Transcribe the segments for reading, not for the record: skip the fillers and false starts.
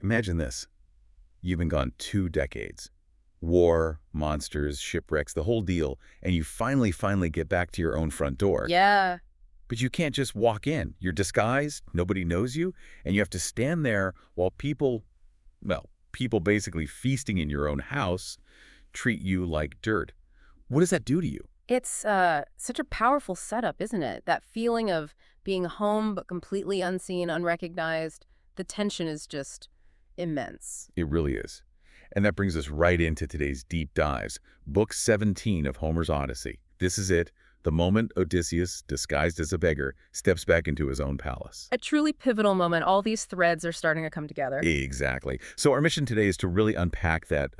Imagine this. You've been gone 2 decades. War, monsters, shipwrecks, the whole deal, and you finally get back to your own front door. Yeah. But you can't just walk in. You're disguised, nobody knows you, and you have to stand there while people basically feasting in your own house treat you like dirt. What does that do to you? It's such a powerful setup, isn't it? That feeling of being home but completely unseen, unrecognized. The tension is just immense. It really is. And that brings us right into today's deep dives. Book 17 of Homer's Odyssey. This is it. The moment Odysseus, disguised as a beggar, steps back into his own palace. A truly pivotal moment. All these threads are starting to come together. Exactly. So our mission today is to really unpack that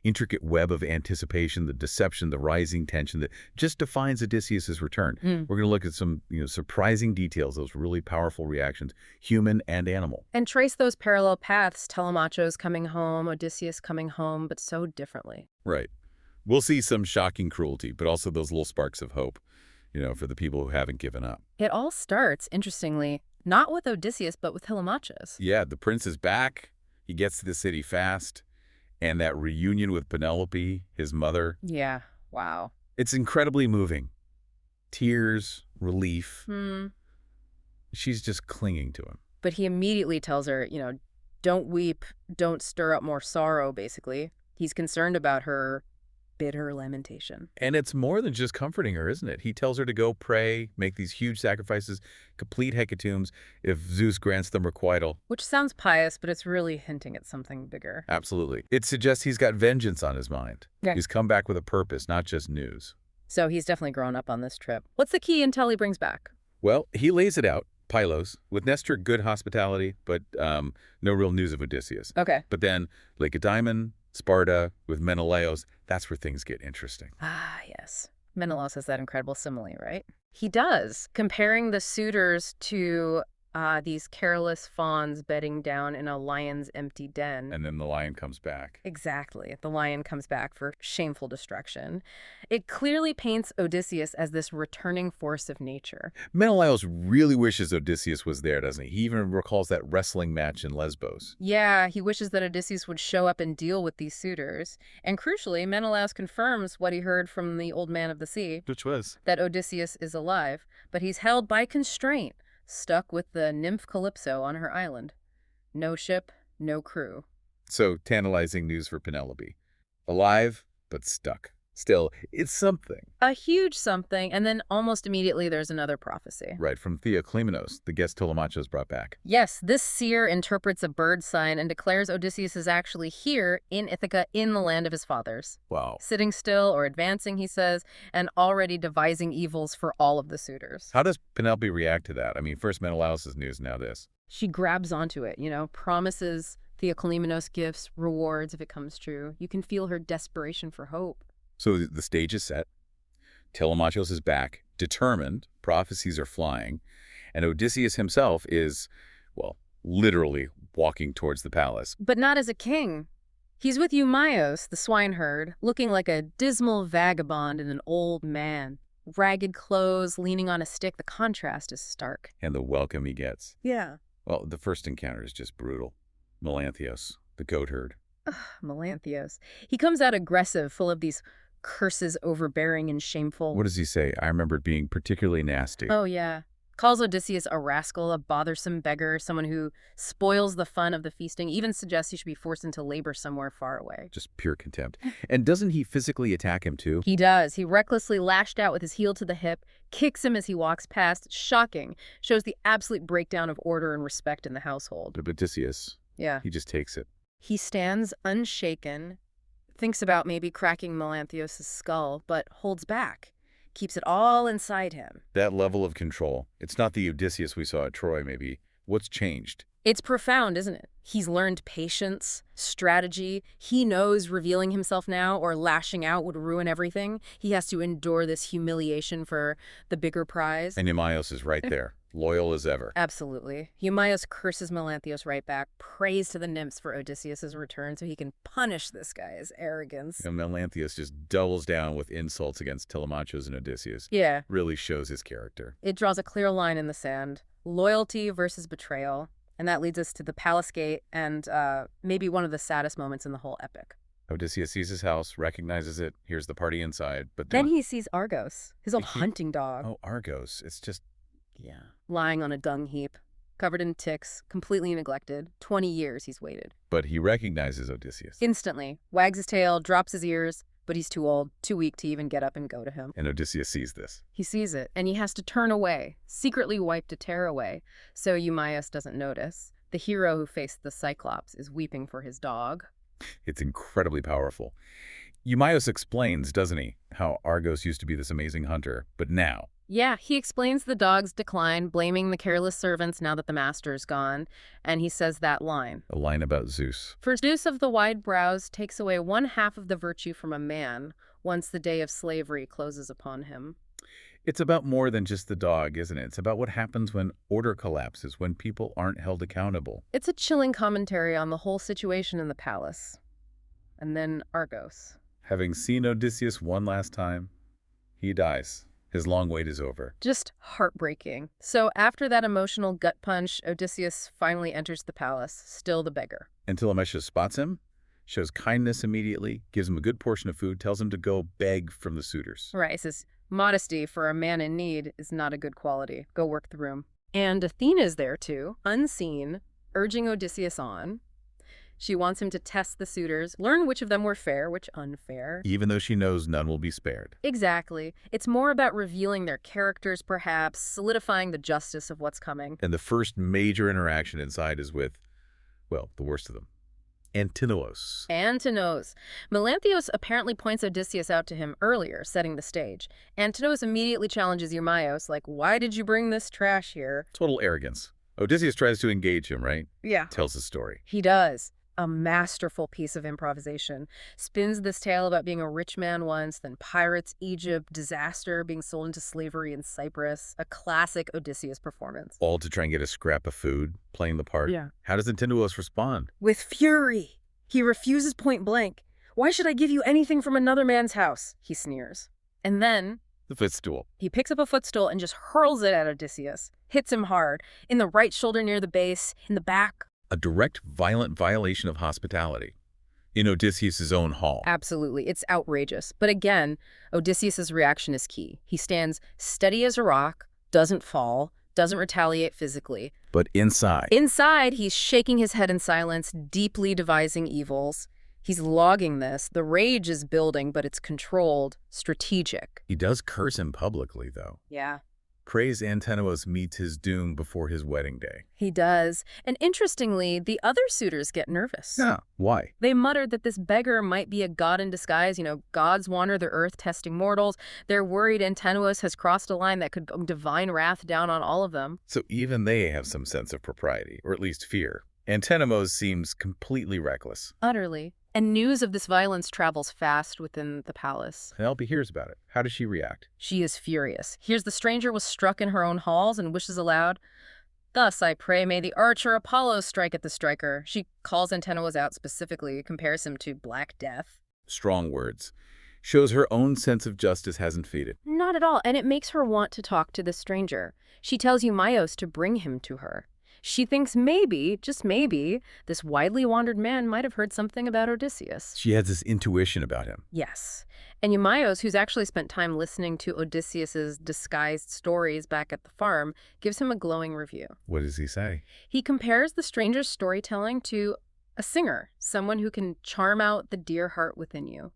intricate web of anticipation, the deception, the rising tension that just defines Odysseus' return. We're going to look at some surprising details, those really powerful reactions, human and animal. And trace those parallel paths, Telemachos coming home, Odysseus coming home, but so differently. Right. We'll see some shocking cruelty, but also those little sparks of hope, for the people who haven't given up. It all starts, interestingly, not with Odysseus, but with Telemachos. Yeah, the prince is back. He gets to the city fast. And that reunion with Penelope, his mother. Yeah, wow. It's incredibly moving. Tears, relief. She's just clinging to him. But he immediately tells her, don't weep, don't stir up more sorrow, basically. He's concerned about her bitter lamentation. And it's more than just comforting her, isn't it? He tells her to go pray, make these huge sacrifices, complete hecatombs if Zeus grants them requital. Which sounds pious, but it's really hinting at something bigger. Absolutely. It suggests he's got vengeance on his mind. Yeah. He's come back with a purpose, not just news. So he's definitely grown up on this trip. What's the key intel he brings back? Well, he lays it out, Pylos, with Nestor good hospitality, but no real news of Odysseus. Okay. But then Lacedaemon, Sparta, with Menelaus, that's where things get interesting. Ah, yes. Menelaus has that incredible simile, right? He does, comparing the suitors to these careless fawns bedding down in a lion's empty den. And then the lion comes back. Exactly. The lion comes back for shameful destruction. It clearly paints Odysseus as this returning force of nature. Menelaus really wishes Odysseus was there, doesn't he? He even recalls that wrestling match in Lesbos. Yeah, he wishes that Odysseus would show up and deal with these suitors. And crucially, Menelaus confirms what he heard from the old man of the sea. Which was? That Odysseus is alive, but he's held by constraint, stuck with the nymph Calypso on her island. No ship, no crew. So tantalizing news for Penelope. Alive, but stuck. Still, it's something. A huge something, and then almost immediately there's another prophecy. Right, from Theoclymenos, the guest Telemachos brought back. Yes, this seer interprets a bird sign and declares Odysseus is actually here in Ithaca, in the land of his fathers. Wow. Sitting still or advancing, he says, and already devising evils for all of the suitors. How does Penelope react to that? I mean, first Menelaus' news, now this. She grabs onto it, promises Theoclymenos gifts, rewards if it comes true. You can feel her desperation for hope. So the stage is set. Telemachos is back, determined, prophecies are flying, and Odysseus himself is, literally walking towards the palace. But not as a king. He's with Eumaeus, the swineherd, looking like a dismal vagabond and an old man. Ragged clothes, leaning on a stick. The contrast is stark. And the welcome he gets. Yeah. Well, the first encounter is just brutal. Melanthios, the goatherd. Melanthios. He comes out aggressive, full of these curses, overbearing and shameful. What does he say? I remember it being particularly nasty. Oh, yeah. Calls Odysseus a rascal, a bothersome beggar, someone who spoils the fun of the feasting, even suggests he should be forced into labor somewhere far away. Just pure contempt. And doesn't he physically attack him too? He does. He recklessly lashed out with his heel to the hip, kicks him as he walks past. Shocking. Shows the absolute breakdown of order and respect in the household. But Odysseus, yeah, he just takes it. He stands unshaken, thinks about maybe cracking Melanthios' skull, but holds back. Keeps it all inside him. That level of control. It's not the Odysseus we saw at Troy, maybe. What's changed? It's profound, isn't it? He's learned patience, strategy. He knows revealing himself now or lashing out would ruin everything. He has to endure this humiliation for the bigger prize. And Eumaeus is right there, loyal as ever. Absolutely. Eumaeus curses Melanthios right back, prays to the nymphs for Odysseus' return so he can punish this guy's arrogance. And Melanthius just doubles down with insults against Telemachos and Odysseus. Yeah. Really shows his character. It draws a clear line in the sand. Loyalty versus betrayal. And that leads us to the palace gate and maybe one of the saddest moments in the whole epic. Odysseus sees his house, recognizes it, hears the party inside, but Then he sees Argos, his old He- hunting dog, Oh, Argos. It's just, yeah. lying on a dung heap, covered in ticks, completely neglected. 20 years he's waited. But he recognizes Odysseus. Instantly, wags his tail, drops his ears, but he's too old, too weak to even get up and go to him. And Odysseus sees this. He sees it, and he has to turn away, secretly wipe to tear away, so Eumaeus doesn't notice. The hero who faced the Cyclops is weeping for his dog. It's incredibly powerful. Eumaeus explains, doesn't he, how Argos used to be this amazing hunter, but now, Yeah, he explains the dog's decline, blaming the careless servants now that the master's gone, and he says that line. a line about Zeus. For Zeus of the wide brows takes away one half of the virtue from a man once the day of slavery closes upon him. It's about more than just the dog, isn't it? It's about what happens when order collapses, when people aren't held accountable. It's a chilling commentary on the whole situation in the palace. And then Argos. Having seen Odysseus one last time, he dies. His long wait is over. Just heartbreaking. So after that emotional gut punch, Odysseus finally enters the palace, still the beggar. And Telemachos spots him, shows kindness immediately, gives him a good portion of food, tells him to go beg from the suitors. Right, he says, modesty for a man in need is not a good quality. Go work the room. And Athena's there too, unseen, urging Odysseus on. She wants him to test the suitors, learn which of them were fair, which unfair. Even though she knows none will be spared. Exactly. It's more about revealing their characters, perhaps, solidifying the justice of what's coming. And the first major interaction inside is with, well, the worst of them. Antinous. Antinous. Melanthios apparently points Odysseus out to him earlier, setting the stage. Antinous immediately challenges Eumaeus, like, why did you bring this trash here? Total arrogance. Odysseus tries to engage him, right? Yeah. Tells his story. He does. A masterful piece of improvisation. Spins this tale about being a rich man once, then pirates, Egypt, disaster, being sold into slavery in Cyprus. A classic Odysseus performance. All to try and get a scrap of food, playing the part. Yeah. How does Antinous respond? With fury. He refuses point blank. Why should I give you anything from another man's house? He sneers. And then The footstool. he picks up a footstool and just hurls it at Odysseus. Hits him hard. In the right shoulder near the base, in the back. A direct, violent violation of hospitality. In Odysseus' own hall. Absolutely. It's outrageous. But again, Odysseus' reaction is key. He stands steady as a rock, doesn't fall, doesn't retaliate physically. But inside. Inside, he's shaking his head in silence, deeply devising evils. He's logging this. The rage is building, but it's controlled, strategic. He does curse him publicly, though. Yeah. Prays Antinous meets his doom before his wedding day. He does. And interestingly, the other suitors get nervous. Yeah. Why? They muttered that this beggar might be a god in disguise. You know, gods wander the earth testing mortals. They're worried Antinous has crossed a line that could bring divine wrath down on all of them. So even they have some sense of propriety, or at least fear. Antinous seems completely reckless. Utterly. And news of this violence travels fast within the palace. Penelope hears about it. How does she react? She is furious. Hears the stranger was struck in her own halls and wishes aloud, "Thus, I pray, may the archer Apollo strike at the striker." She calls Antinous out specifically, compares him to Black Death. Strong words. Shows her own sense of justice hasn't faded. Not at all, and it makes her want to talk to the stranger. She tells Eumaeus to bring him to her. She thinks maybe, just maybe, this widely wandered man might have heard something about Odysseus. She has this intuition about him. Yes. And Eumaeus, who's actually spent time listening to Odysseus's disguised stories back at the farm, gives him a glowing review. What does he say? He compares the stranger's storytelling to a singer, someone who can charm out the dear heart within you.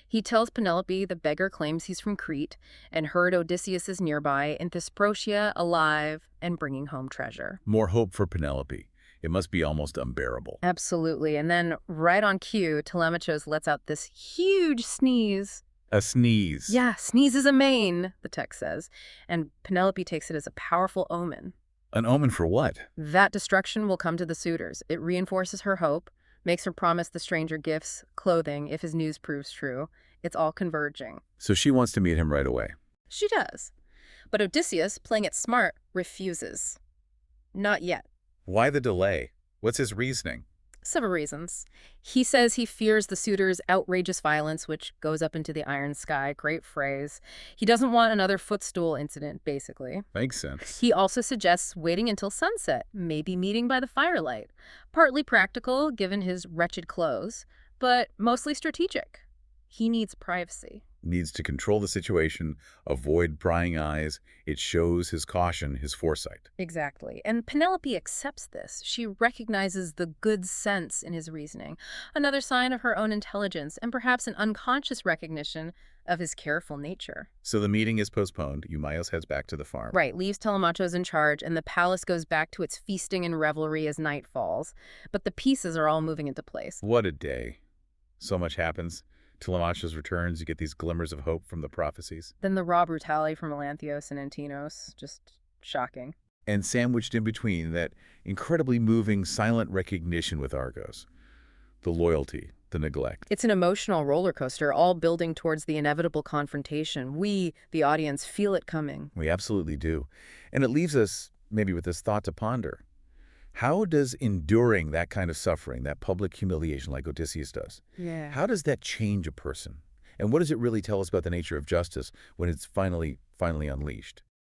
He tells Penelope the beggar claims he's from Crete and heard Odysseus is nearby in Thesprotia, alive and bringing home treasure. More hope for Penelope. It must be almost unbearable. Absolutely. And then right on cue, Telemachos lets out this huge sneeze. A sneeze. Yeah, sneezes amain, the text says. And Penelope takes it as a powerful omen. An omen for what? That destruction will come to the suitors. It reinforces her hope, makes her promise the stranger gifts, clothing, if his news proves true. It's all converging. So she wants to meet him right away. She does. But Odysseus, playing it smart, refuses. Not yet. Why the delay? What's his reasoning? Several reasons. He says he fears the suitor's outrageous violence, which goes up into the iron sky. Great phrase. He doesn't want another footstool incident, basically. Makes sense. He also suggests waiting until sunset, maybe meeting by the firelight. Partly practical, given his wretched clothes, but mostly strategic. He needs privacy. Needs to control the situation, avoid prying eyes. It shows his caution, his foresight. Exactly. And Penelope accepts this. She recognizes the good sense in his reasoning, another sign of her own intelligence, and perhaps an unconscious recognition of his careful nature. So the meeting is postponed. Eumaeus heads back to the farm. Right, leaves Telemachos in charge, and the palace goes back to its feasting and revelry as night falls. But the pieces are all moving into place. What a day. So much happens. Telemachos returns. You get these glimmers of hope from the prophecies. Then the raw brutality from Melanthios and Antinos, just shocking. And sandwiched in between, that incredibly moving, silent recognition with Argos. The loyalty, the neglect. It's an emotional roller coaster, all building towards the inevitable confrontation. We, the audience, feel it coming. We absolutely do. And it leaves us maybe with this thought to ponder. How does enduring that kind of suffering, that public humiliation like Odysseus does, how does that change a person? And what does it really tell us about the nature of justice when it's finally unleashed?